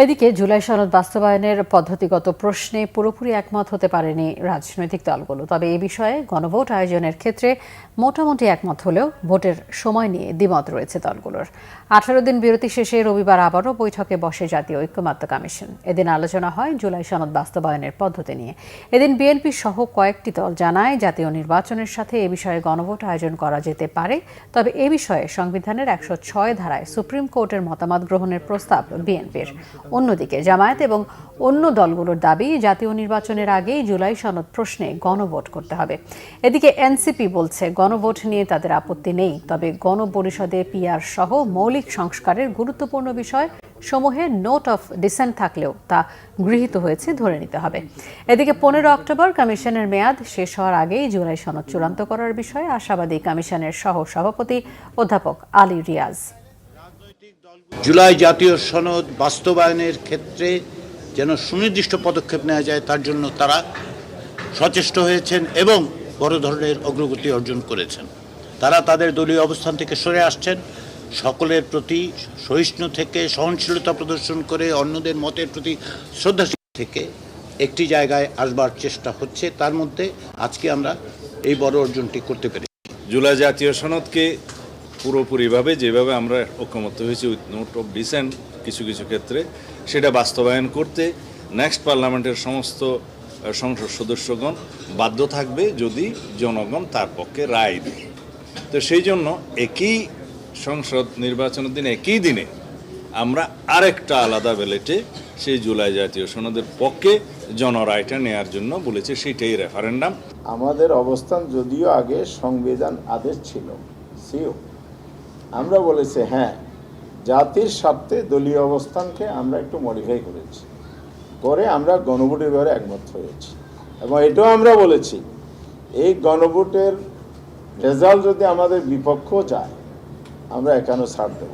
এদিকে জুলাই সনদ বাস্তবায়নের পদ্ধতিগত প্রশ্নে পুরোপুরি একমত হতে পারেনি রাজনৈতিক দলগুলো। তবে এ বিষয়ে গণভোট আয়োজনের ক্ষেত্রে মোটামুটি একমত হলেও ভোটের সময় নিয়ে দ্বিমত রয়েছে দলগুলোর। 18 দিন বিরতি শেষে রবিবার আবারও বৈঠকে বসে জাতীয় ঐক্যমত্য কমিশন। এদিন আলোচনা হয় জুলাই সনদ বাস্তবায়নের পদ্ধতি নিয়ে। এদিন বিএনপি সহ কয়েকটি দল জানায় জাতীয় নির্বাচনের সাথে এ বিষয়ে গণভোট আয়োজন করা যেতে পারে। তবে এ বিষয়ে সংবিধানের 106 ধারায় সুপ্রিম কোর্টের মতামত গ্রহণের প্রস্তাব বিএনপির। অন্যদিকে জামায়াত এবং অন্য দলগুলোর দাবি জাতীয় নির্বাচনের আগেই জুলাই সনদ প্রশ্নে গণভোট করতে হবে। এদিকে এনসিপি বলছে গণভোট নিয়ে তাদের আপত্তি নেই, তবে গণপরিষদে পিআর সহ মৌলিক সংস্কারের গুরুত্বপূর্ণ বিষয় সমূহে নোট অফ ডিসেন্ট থাকলেও তা গৃহীত হয়েছে ধরে নিতে হবে। এদিকে 15 অক্টোবর কমিশনের মেয়াদ শেষ হওয়ার আগেই জুলাই সনদ চূড়ান্ত করার বিষয়ে আশাবাদী কমিশনের সহ সভাপতি অধ্যাপক আলী রিয়াজ। জুলাই জাতীয় সনদ বাস্তবায়নের ক্ষেত্রে যেন সুনির্দিষ্ট পদক্ষেপ নেওয়া যায় তার জন্য তারা সচেষ্ট হয়েছেন এবং বড় ধরনের অগ্রগতি অর্জন করেছেন। তারা তাদের দলীয় অবস্থান থেকে সরে আসছেন, সকলের প্রতি সহিষ্ণু থেকে সহনশীলতা প্রদর্শন করে অন্যদের মতের প্রতি শ্রদ্ধাশীল থেকে একটি জায়গায় আসবার চেষ্টা হচ্ছে। তার মধ্যে আজকে আমরা এই বড় অর্জনটি করতে পেরেছি। জুলাই জাতীয় সনদকে পুরোপুরিভাবে যেভাবে আমরা ঐক্যমত্য হয়েছি উইথ নোট অফ ডিসেন্ট কিছু কিছু ক্ষেত্রে সেটা বাস্তবায়ন করতে নেক্সট পার্লামেন্টের সমস্ত সংসদ সদস্যগণ বাধ্য থাকবে যদি জনগণ তার পক্ষে রায় দেয়। তো সেই জন্য একই সংসদ নির্বাচনের দিনে একই দিনে আমরা আরেকটা আলাদা ব্যালেটে সেই জুলাই জাতীয় সনদের পক্ষে জনরায়টা নেয়ার জন্য বলেছে, সেটাই রেফারেন্ডাম। আমাদের অবস্থান যদিও আগে সংবিধান আদেশ ছিল, আমরা বলেছি হ্যাঁ জাতির স্বার্থে দলীয় অবস্থানকে আমরা একটু মডিফাই করেছি, করে আমরা গণভোটের ব্যাপারে একমত হয়েছি এবং এটাও আমরা বলেছি এই গণভোটের রেজাল্ট যদি আমাদের বিপক্ষ যায় আমরা এখানে ছাড় দেব।